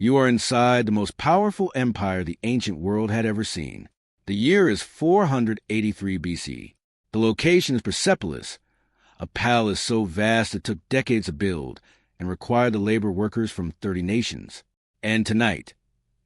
You are inside the most powerful empire the ancient world had ever seen. The year is 483 BC. The location is Persepolis, a palace so vast it took decades to build and required the labor workers from 30 nations. And tonight,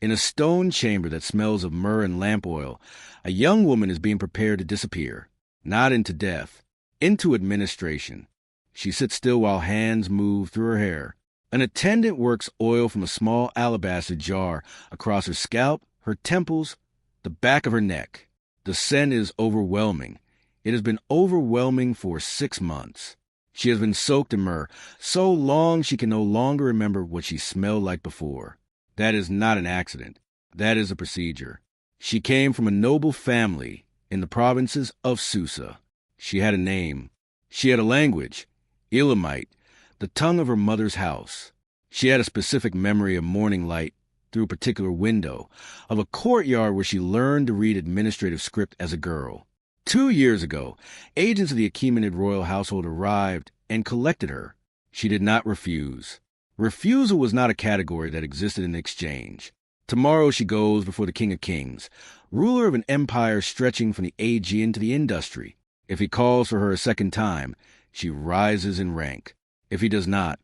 in a stone chamber that smells of myrrh and lamp oil, a young woman is being prepared to disappear, not into death, into administration. She sits still while hands move through her hair. An attendant works oil from a small alabaster jar across her scalp, her temples, the back of her neck. The scent is overwhelming. It has been overwhelming for 6 months. She has been soaked in myrrh so long she can no longer remember what she smelled like before. That is not an accident. That is a procedure. She came from a noble family in the provinces of Susa. She had a name. She had a language, Elamite, the tongue of her mother's house. She had a specific memory of morning light through a particular window, of a courtyard where she learned to read administrative script as a girl. 2 years ago, agents of the Achaemenid royal household arrived and collected her. She did not refuse. Refusal was not a category that existed in exchange. Tomorrow she goes before the King of Kings, ruler of an empire stretching from the Aegean to the Industry. If he calls for her a second time, she rises in rank. If he does not,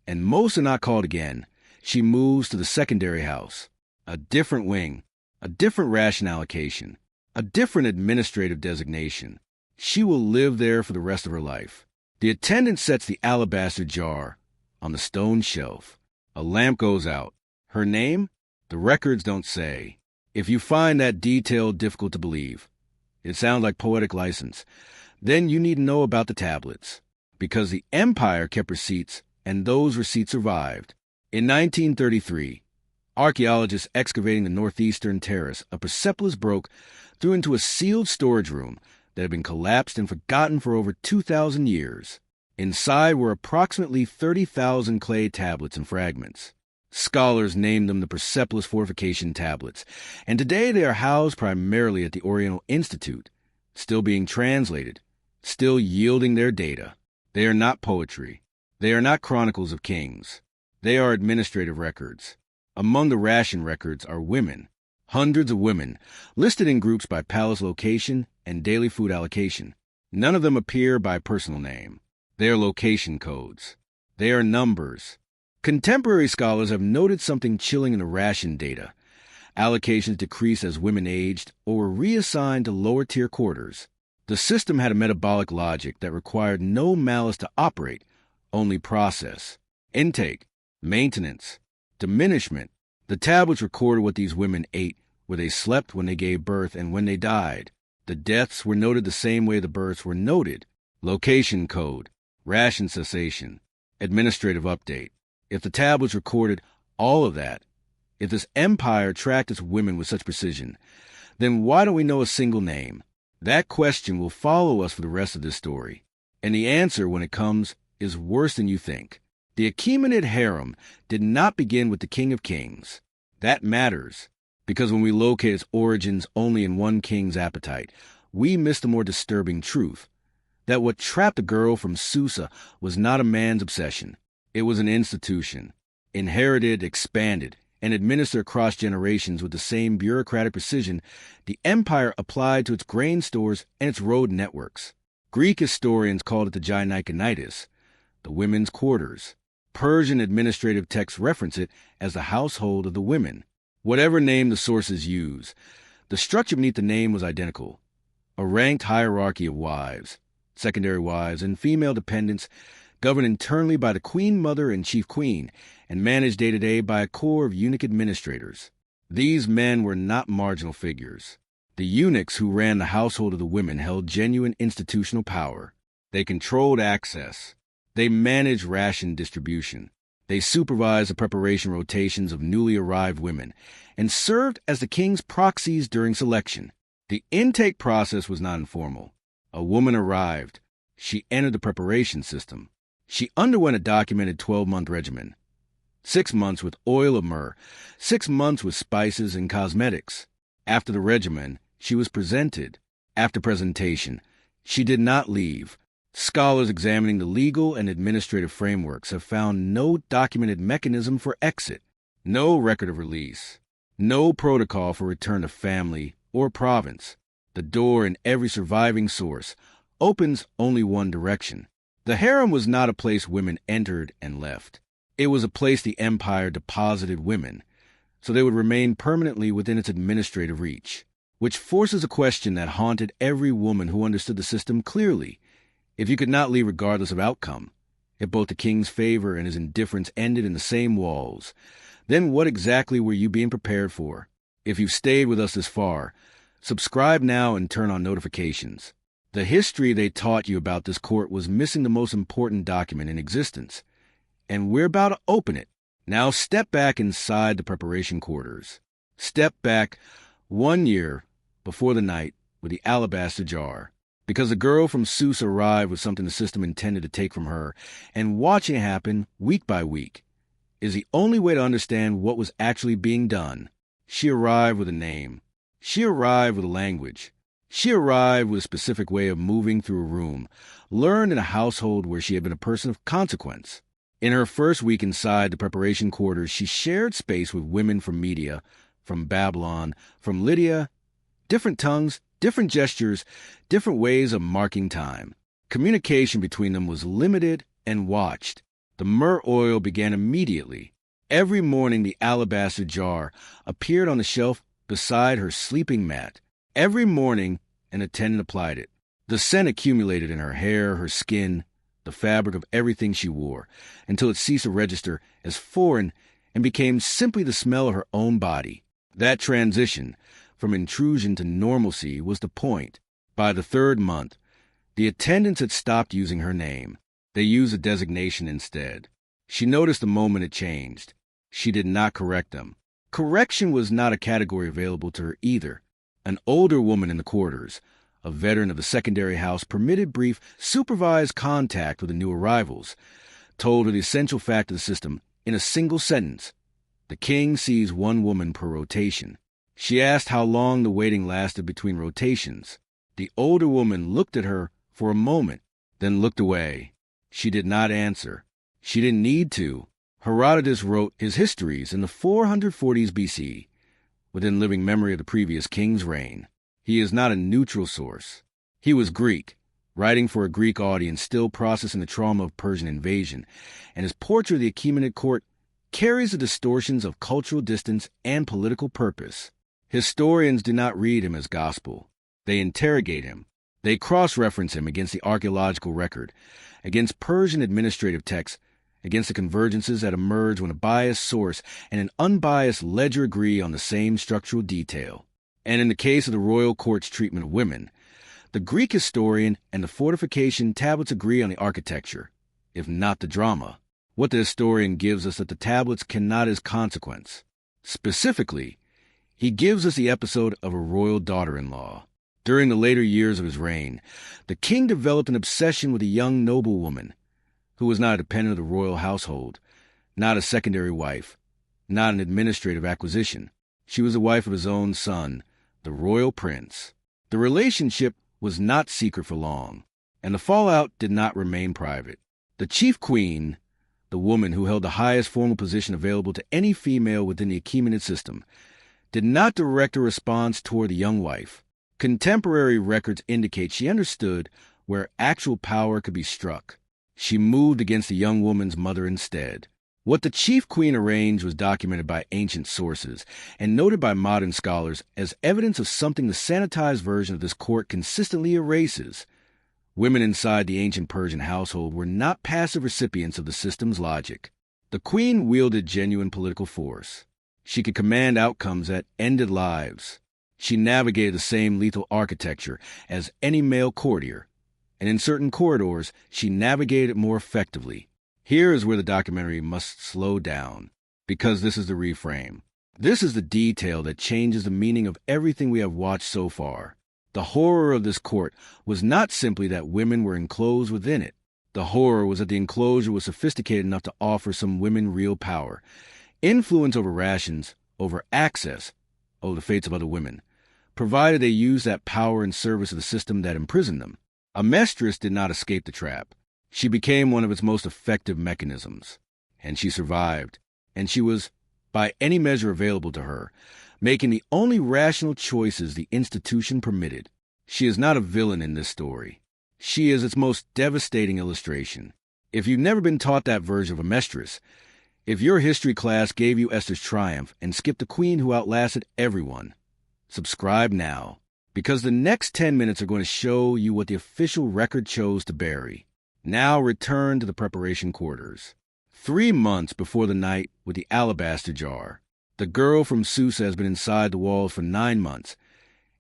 and most are not called again, she moves to the secondary house, a different wing, a different ration allocation, a different administrative designation. She will live there for the rest of her life. The attendant sets the alabaster jar on the stone shelf. A lamp goes out. Her name? The records don't say. If you find that detail difficult to believe, it sounds like poetic license, then you need to know about the tablets, because the empire kept receipts and those receipts survived. In 1933, archaeologists excavating the northeastern terrace of Persepolis broke through into a sealed storage room that had been collapsed and forgotten for over 2,000 years. Inside were approximately 30,000 clay tablets and fragments. Scholars named them the Persepolis Fortification Tablets, and today they are housed primarily at the Oriental Institute, still being translated, still yielding their data. They are not poetry. They are not chronicles of kings. They are administrative records. Among the ration records are women, hundreds of women, listed in groups by palace location and daily food allocation. None of them appear by personal name. They are location codes. They are numbers. Contemporary scholars have noted something chilling in the ration data. Allocations decreased as women aged or were reassigned to lower-tier quarters. The system had a metabolic logic that required no malice to operate, only process. Intake, maintenance, diminishment. The tablets recorded what these women ate, where they slept when they gave birth and when they died. The deaths were noted the same way the births were noted. Location code, ration cessation, administrative update. If the tablets recorded all of that, if this empire tracked its women with such precision, then why don't we know a single name? That question will follow us for the rest of this story. And the answer, when it comes, is worse than you think. The Achaemenid harem did not begin with the King of Kings. That matters, because when we locate its origins only in one king's appetite, we miss the more disturbing truth, that what trapped a girl from Susa was not a man's obsession. It was an institution, inherited, expanded, and administered across generations with the same bureaucratic precision the empire applied to its grain stores and its road networks. Greek historians called it the gynaeconitis, the women's quarters. Persian administrative texts reference it as the household of the women. Whatever name the sources use, the structure beneath the name was identical. A ranked hierarchy of wives, secondary wives, and female dependents governed internally by the queen mother and chief queen, and managed day-to-day by a corps of eunuch administrators. These men were not marginal figures. The eunuchs who ran the household of the women held genuine institutional power. They controlled access. They managed ration distribution. They supervised the preparation rotations of newly arrived women, and served as the king's proxies during selection. The intake process was not informal. A woman arrived. She entered the preparation system. She underwent a documented 12-month regimen. 6 months with oil of myrrh, 6 months with spices and cosmetics. After the regimen, she was presented. After presentation, she did not leave. Scholars examining the legal and administrative frameworks have found no documented mechanism for exit. No record of release. No protocol for return to family or province. The door in every surviving source opens only one direction. The harem was not a place women entered and left. It was a place the empire deposited women, so they would remain permanently within its administrative reach, which forces a question that haunted every woman who understood the system clearly. If you could not leave regardless of outcome, if both the king's favor and his indifference ended in the same walls, then what exactly were you being prepared for? If you've stayed with us this far, subscribe now and turn on notifications. The history they taught you about this court was missing the most important document in existence, and we're about to open it. Now step back inside the preparation quarters. Step back 1 year before the night with the alabaster jar, because the girl from Seuss arrived with something the system intended to take from her, and watching it happen week by week is the only way to understand what was actually being done. She arrived with a name. She arrived with a language. She arrived with a specific way of moving through a room, learned in a household where she had been a person of consequence. In her first week inside the preparation quarters, she shared space with women from Media, from Babylon, from Lydia. Different tongues, different gestures, different ways of marking time. Communication between them was limited and watched. The myrrh oil began immediately. Every morning the alabaster jar appeared on the shelf beside her sleeping mat. Every morning an attendant applied it. The scent accumulated in her hair, her skin, the fabric of everything she wore, until it ceased to register as foreign and became simply the smell of her own body. That transition from intrusion to normalcy was the point. By the 3rd month, the attendants had stopped using her name. They used a designation instead. She noticed the moment it changed. She did not correct them. Correction was not a category available to her either. An older woman in the quarters, a veteran of the secondary house, permitted brief, supervised contact with the new arrivals, told her the essential fact of the system in a single sentence. The king sees 1 woman per rotation. She asked how long the waiting lasted between rotations. The older woman looked at her for a moment, then looked away. She did not answer. She didn't need to. Herodotus wrote his histories in the 440s BC, within living memory of the previous king's reign. He is not a neutral source. He was Greek, writing for a Greek audience still processing the trauma of Persian invasion, and his portrait of the Achaemenid court carries the distortions of cultural distance and political purpose. Historians do not read him as gospel. They interrogate him. They cross-reference him against the archaeological record, against Persian administrative texts, against the convergences that emerge when a biased source and an unbiased ledger agree on the same structural detail. And in the case of the royal court's treatment of women, the Greek historian and the fortification tablets agree on the architecture, if not the drama. What the historian gives us that the tablets cannot as consequence. Specifically, he gives us the episode of a royal daughter-in-law. During the later years of his reign, the king developed an obsession with a young noblewoman who was not a dependent of the royal household, not a secondary wife, not an administrative acquisition. She was the wife of his own son, the royal prince. The relationship was not secret for long, and the fallout did not remain private. The chief queen, the woman who held the highest formal position available to any female within the Achaemenid system, did not direct a response toward the young wife. Contemporary records indicate she understood where actual power could be struck. She moved against the young woman's mother instead. What the chief queen arranged was documented by ancient sources and noted by modern scholars as evidence of something the sanitized version of this court consistently erases. Women inside the ancient Persian household were not passive recipients of the system's logic. The queen wielded genuine political force. She could command outcomes that ended lives. She navigated the same lethal architecture as any male courtier, and in certain corridors, she navigated it more effectively. Here is where the documentary must slow down, because this is the reframe. This is the detail that changes the meaning of everything we have watched so far. The horror of this court was not simply that women were enclosed within it. The horror was that the enclosure was sophisticated enough to offer some women real power, influence over rations, over access, over the fates of other women, provided they used that power in service of the system that imprisoned them. A mistress did not escape the trap. She became one of its most effective mechanisms. And she survived. And she was by any measure available to her, making the only rational choices the institution permitted. She is not a villain in this story. She is its most devastating illustration. If you've never been taught that version of a mistress, if your history class gave you Esther's triumph and skipped the queen who outlasted everyone, subscribe now, because the next 10 minutes are going to show you what the official record chose to bury. Now return to the preparation quarters. 3 months before the night with the alabaster jar, the girl from Susa has been inside the walls for 9 months,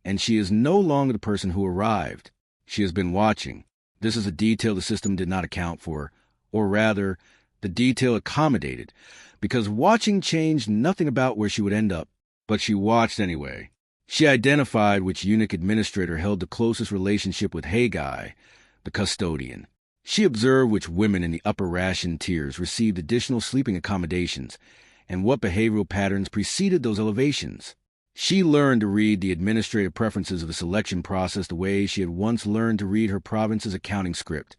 and she is no longer the person who arrived. She has been watching. This is a detail the system did not account for, or rather, the detail accommodated, because watching changed nothing about where she would end up, but she watched anyway. She identified which eunuch administrator held the closest relationship with Haggai, the custodian. She observed which women in the upper ration tiers received additional sleeping accommodations, and what behavioral patterns preceded those elevations. She learned to read the administrative preferences of the selection process the way she had once learned to read her province's accounting script,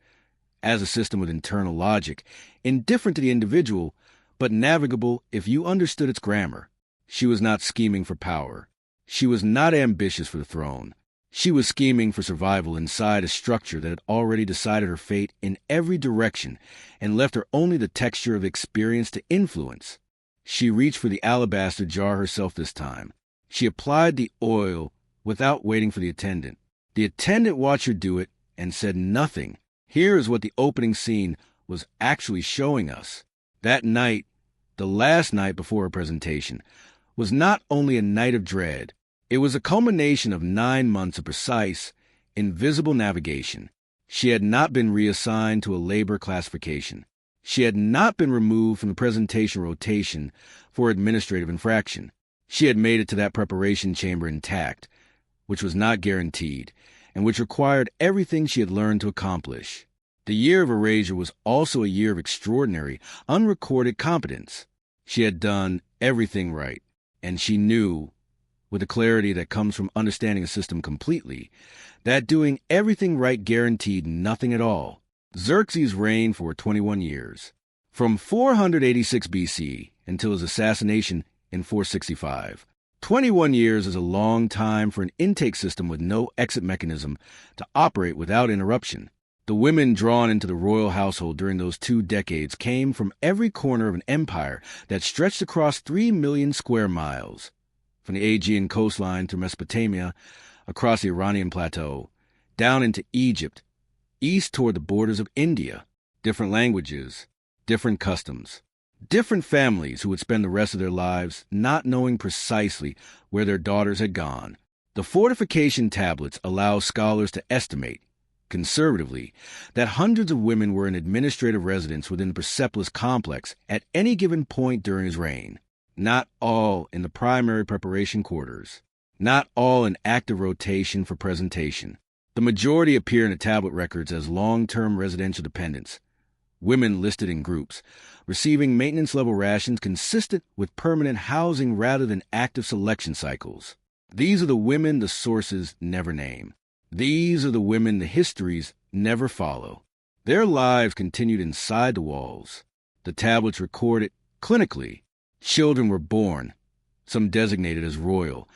as a system with internal logic, indifferent to the individual, but navigable if you understood its grammar. She was not scheming for power. She was not ambitious for the throne. She was scheming for survival inside a structure that had already decided her fate in every direction and left her only the texture of experience to influence. She reached for the alabaster jar herself this time. She applied the oil without waiting for the attendant. The attendant watched her do it and said nothing. Here is what the opening scene was actually showing us. That night, the last night before her presentation, was not only a night of dread. It was a culmination of 9 months of precise, invisible navigation. She had not been reassigned to a labor classification. She had not been removed from the presentation rotation for administrative infraction. She had made it to that preparation chamber intact, which was not guaranteed, and which required everything she had learned to accomplish. The year of erasure was also a year of extraordinary, unrecorded competence. She had done everything right, and she knew, with the clarity that comes from understanding a system completely, that doing everything right guaranteed nothing at all. Xerxes reigned for 21 years, from 486 BC until his assassination in 465. 21 years is a long time for an intake system with no exit mechanism to operate without interruption. The women drawn into the royal household during those 2 decades came from every corner of an empire that stretched across 3 million square miles. From the Aegean coastline to Mesopotamia, across the Iranian plateau, down into Egypt, east toward the borders of India. Different languages, different customs, different families who would spend the rest of their lives not knowing precisely where their daughters had gone. The fortification tablets allow scholars to estimate, conservatively, that hundreds of women were in administrative residence within the Persepolis complex at any given point during his reign. Not all in the primary preparation quarters. Not all in active rotation for presentation. The majority appear in the tablet records as long-term residential dependents, women listed in groups, receiving maintenance-level rations consistent with permanent housing rather than active selection cycles. These are the women the sources never name. These are the women the histories never follow. Their lives continued inside the walls. The tablets recorded clinically. Children were born, some designated as royal,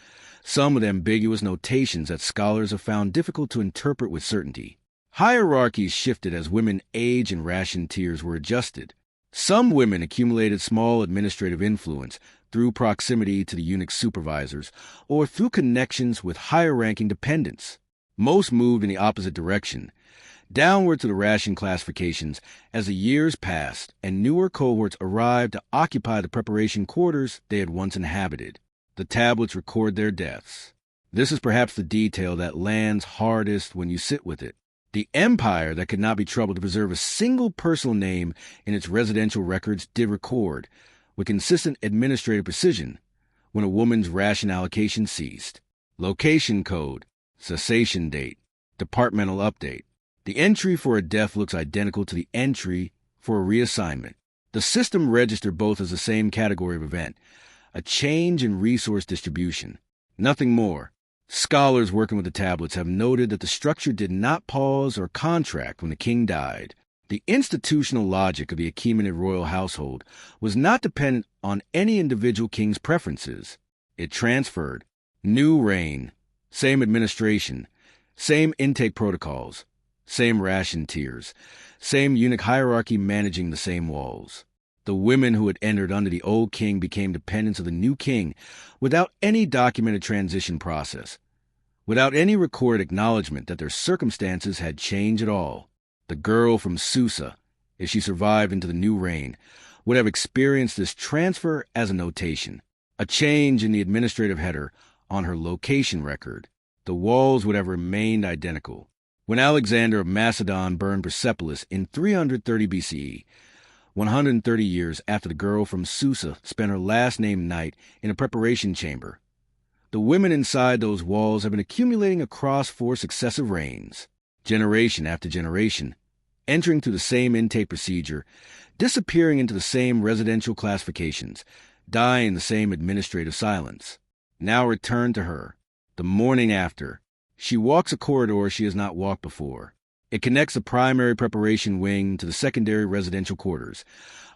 some with ambiguous notations that scholars have found difficult to interpret with certainty. Hierarchies shifted as women age and ration tiers were adjusted. Some women accumulated small administrative influence through proximity to the eunuch supervisors or through connections with higher-ranking dependents. Most moved in the opposite direction, downward to the ration classifications as the years passed and newer cohorts arrived to occupy the preparation quarters they had once inhabited. The tablets record their deaths. This is perhaps the detail that lands hardest when you sit with it. The empire that could not be troubled to preserve a single personal name in its residential records did record, with consistent administrative precision, when a woman's ration allocation ceased. Location code, cessation date, departmental update. The entry for a death looks identical to the entry for a reassignment. The system registered both as the same category of event, a change in resource distribution. Nothing more. Scholars working with the tablets have noted that the structure did not pause or contract when the king died. The institutional logic of the Achaemenid royal household was not dependent on any individual king's preferences. It transferred. New reign, same administration, same intake protocols, same ration tiers, same eunuch hierarchy managing the same walls. The women who had entered under the old king became dependents of the new king without any documented transition process, without any recorded acknowledgement that their circumstances had changed at all. The girl from Susa, if she survived into the new reign, would have experienced this transfer as a notation, a change in the administrative header on her location record. The walls would have remained identical. When Alexander of Macedon burned Persepolis in 330 BCE, 130 years after the girl from Susa spent her last-named night in a preparation chamber, the women inside those walls have been accumulating across 4 successive reigns, generation after generation, entering through the same intake procedure, disappearing into the same residential classifications, dying in the same administrative silence. Now return to her. The morning after, she walks a corridor she has not walked before. It connects the primary preparation wing to the secondary residential quarters,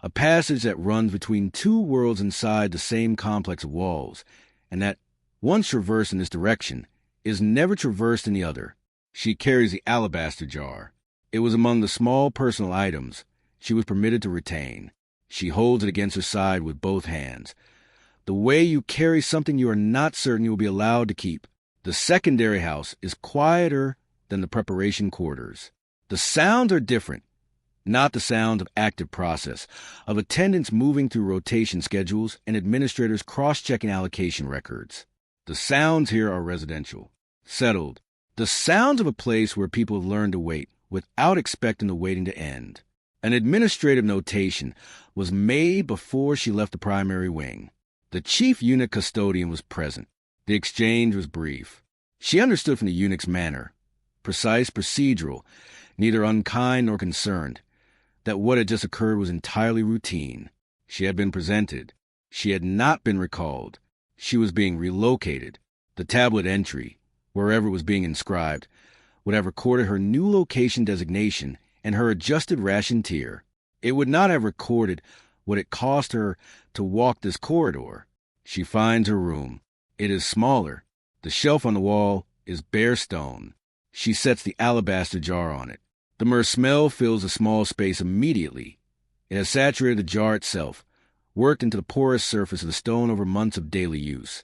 a passage that runs between 2 worlds inside the same complex of walls, and that, once traversed in this direction, is never traversed in the other. She carries the alabaster jar. It was among the small personal items she was permitted to retain. She holds it against her side with both hands. The way you carry something you are not certain you will be allowed to keep. The secondary house is quieter than the preparation quarters. The sounds are different, not the sound of active process, of attendants moving through rotation schedules and administrators cross-checking allocation records. The sounds here are residential, settled, the sounds of a place where people have learned to wait without expecting the waiting to end. An administrative notation was made before she left the primary wing. The chief eunuch custodian was present. The exchange was brief. She understood from the eunuch's manner, precise, procedural, neither unkind nor concerned, that what had just occurred was entirely routine. She had been presented. She had not been recalled. She was being relocated. The tablet entry, wherever it was being inscribed, would have recorded her new location designation and her adjusted ration tier. It would not have recorded what it cost her to walk this corridor. She finds her room. It is smaller. The shelf on the wall is bare stone. She sets the alabaster jar on it. The myrrh smell fills the small space immediately. It has saturated the jar itself, worked into the porous surface of the stone over months of daily use.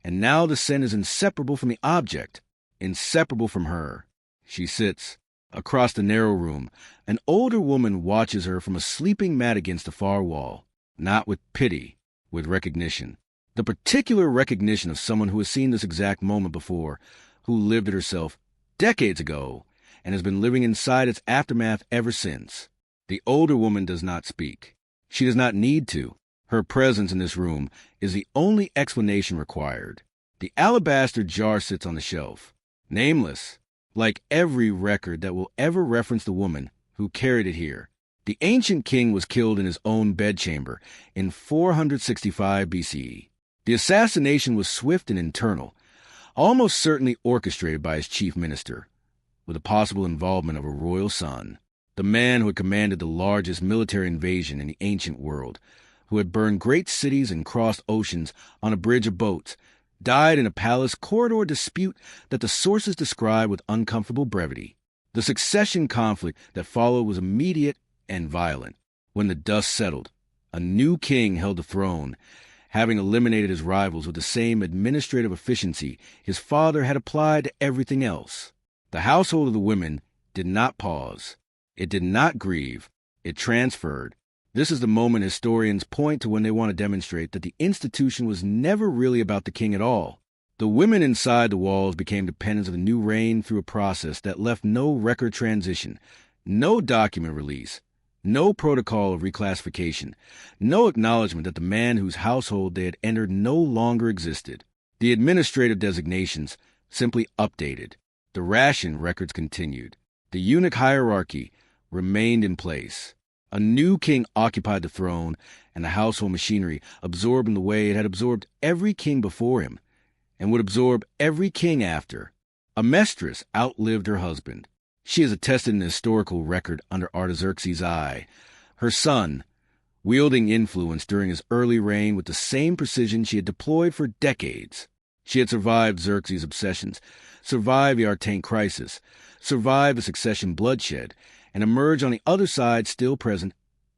And now the scent is inseparable from the object, inseparable from her. She sits. Across the narrow room, an older woman watches her from a sleeping mat against the far wall, not with pity, with recognition. The particular recognition of someone who has seen this exact moment before, who lived it herself decades ago, and has been living inside its aftermath ever since. The older woman does not speak. She does not need to. Her presence in this room is the only explanation required. The alabaster jar sits on the shelf, nameless, like every record that will ever reference the woman who carried it here. The ancient king was killed in his own bedchamber in 465 BCE. The assassination was swift and internal, almost certainly orchestrated by his chief minister, with the possible involvement of a royal son, the man who had commanded the largest military invasion in the ancient world, who had burned great cities and crossed oceans on a bridge of boats, died in a palace corridor dispute that the sources describe with uncomfortable brevity. The succession conflict that followed was immediate and violent. When the dust settled, a new king held the throne, having eliminated his rivals with the same administrative efficiency his father had applied to everything else. The household of the women did not pause. It did not grieve. It transferred. This is the moment historians point to when they want to demonstrate that the institution was never really about the king at all. The women inside the walls became dependents of the new reign through a process that left no record transition, no document release, no protocol of reclassification, no acknowledgement that the man whose household they had entered no longer existed. The administrative designations simply updated. The ration records continued. The eunuch hierarchy remained in place. A new king occupied the throne, and the household machinery absorbed in the way it had absorbed every king before him, and would absorb every king after. A mistress outlived her husband. She is attested in the historical record under Artaxerxes' eye. Her son, wielding influence during his early reign with the same precision she had deployed for decades. She had survived Xerxes' obsessions, survived the Artane crisis, survived the succession bloodshed, and emerged on the other side still present,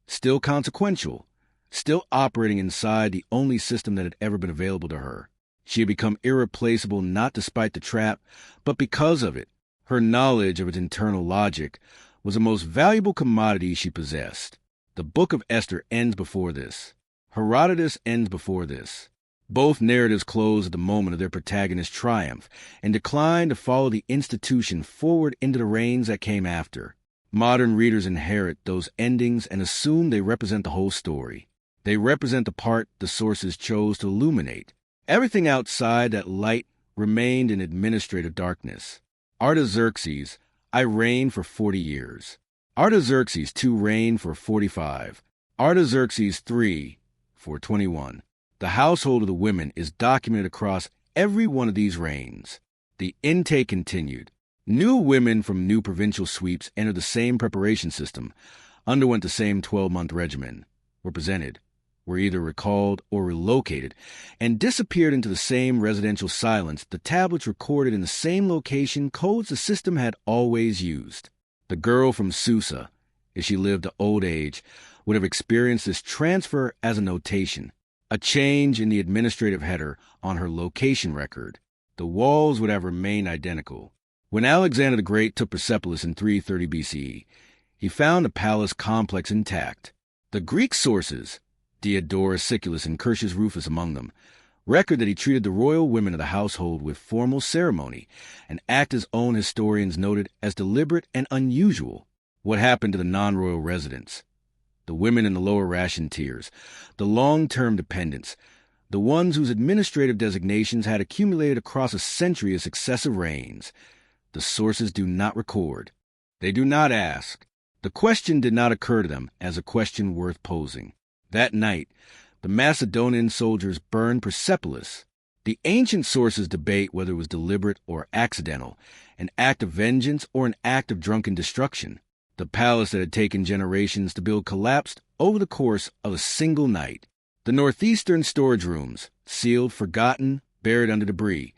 still consequential, still operating inside the only system that had ever been available to her. She had become irreplaceable not despite the trap, but because of it. Her knowledge of its internal logic was the most valuable commodity she possessed. The Book of Esther ends before this. Herodotus ends before this. Both narratives close at the moment of their protagonist's triumph and decline to follow the institution forward into the reigns that came after. Modern readers inherit those endings and assume they represent the whole story. They represent the part the sources chose to illuminate. Everything outside that light remained in administrative darkness. Artaxerxes, I reigned for 40 years. Artaxerxes II reigned for 45. Artaxerxes III for 21. The household of the women is documented across every one of these reigns. The intake continued. New women from new provincial sweeps entered the same preparation system, underwent the same 12-month regimen, were presented, were either recalled or relocated, and disappeared into the same residential silence. The tablets recorded in the same location codes the system had always used. The girl from Susa, if she lived to old age, would have experienced this transfer as a notation, a change in the administrative header on her location record. The walls would have remained identical. When Alexander the Great took Persepolis in 330 BCE, he found the palace complex intact. The Greek sources, Diodorus Siculus and Curtius Rufus among them, record that he treated the royal women of the household with formal ceremony, an act his own historians noted as deliberate and unusual. What happened to the non-royal residents? The women in the lower ration tiers, the long-term dependents, the ones whose administrative designations had accumulated across a century of successive reigns. The sources do not record. They do not ask. The question did not occur to them as a question worth posing. That night, the Macedonian soldiers burned Persepolis. The ancient sources debate whether it was deliberate or accidental, an act of vengeance or an act of drunken destruction. The palace that had taken generations to build collapsed over the course of a single night. The northeastern storage rooms, sealed, forgotten, buried under debris,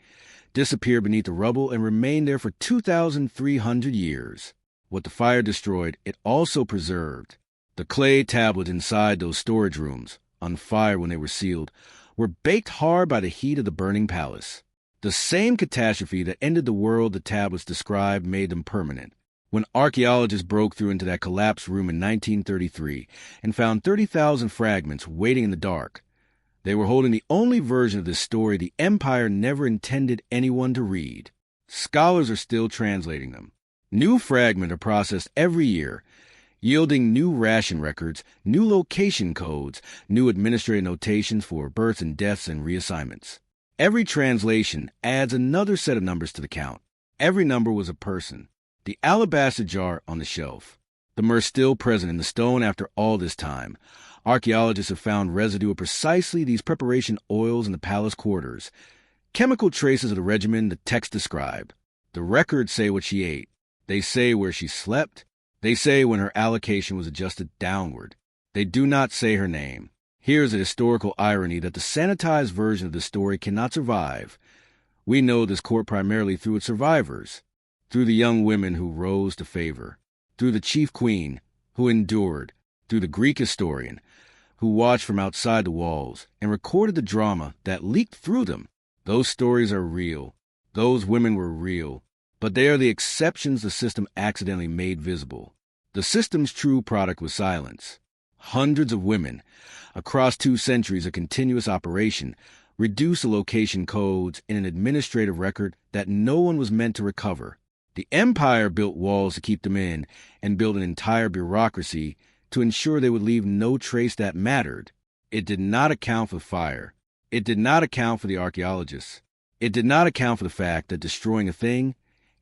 disappeared beneath the rubble and remained there for 2,300 years. What the fire destroyed, it also preserved. The clay tablets inside those storage rooms, on fire when they were sealed, were baked hard by the heat of the burning palace. The same catastrophe that ended the world the tablets described made them permanent. When archaeologists broke through into that collapsed room in 1933 and found 30,000 fragments waiting in the dark, they were holding the only version of this story the empire never intended anyone to read. Scholars are still translating them. New fragments are processed every year, yielding new ration records, new location codes, new administrative notations for births and deaths and reassignments. Every translation adds another set of numbers to the count. Every number was a person. The alabaster jar on the shelf. The myrrh still present in the stone after all this time. Archaeologists have found residue of precisely these preparation oils in the palace quarters. Chemical traces of the regimen the text describe. The records say what she ate. They say where she slept. They say when her allocation was adjusted downward. They do not say her name. Here's a historical irony that the sanitized version of the story cannot survive. We know this court primarily through its survivors, through the young women who rose to favor, through the chief queen who endured, through the Greek historian who watched from outside the walls and recorded the drama that leaked through them. Those stories are real. Those women were real. But they are the exceptions the system accidentally made visible. The system's true product was silence. Hundreds of women, across 2 centuries of continuous operation, reduced the location codes in an administrative record that no one was meant to recover. The empire built walls to keep them in and built an entire bureaucracy to ensure they would leave no trace that mattered. It did not account for fire. It did not account for the archaeologists. It did not account for the fact that destroying a thing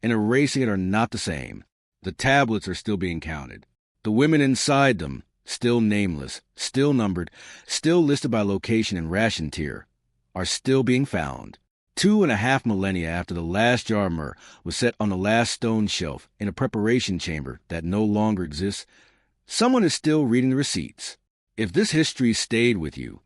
and erasing it are not the same. The tablets are still being counted. The women inside them, still nameless, still numbered, still listed by location and ration tier, are still being found. 2.5 millennia after the last jar of myrrh was set on the last stone shelf in a preparation chamber that no longer exists, someone is still reading the receipts. If this history stayed with you,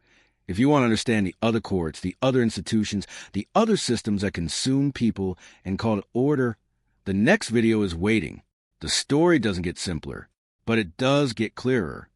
if you want to understand the other courts, the other institutions, the other systems that consume people and call it order, the next video is waiting. The story doesn't get simpler, but it does get clearer.